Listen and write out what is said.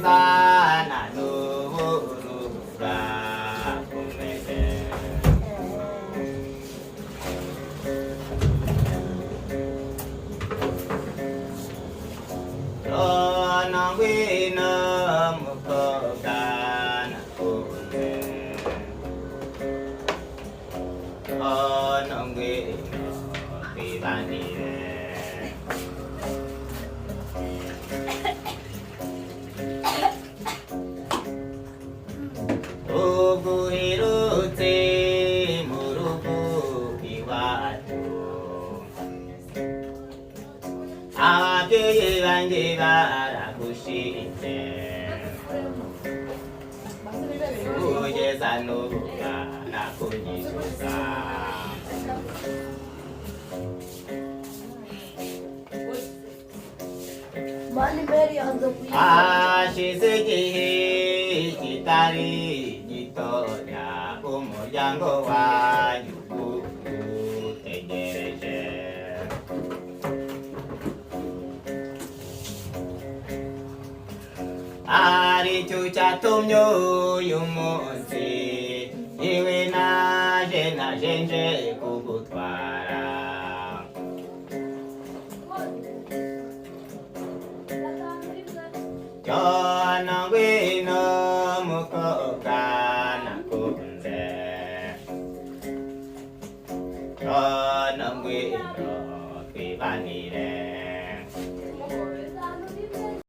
sana nubura kumeze Rono ngwino mukobwa nakunze Rono ngwino twibanire uguherutse mu rugo iwacu ababyeyi banjye baragushitse kugeza n'ubu barakunyishyuza hashize igihe kitari gitoya umuryango wanyu utegereje aricyo cyatumye uyu munsi iwe naje nje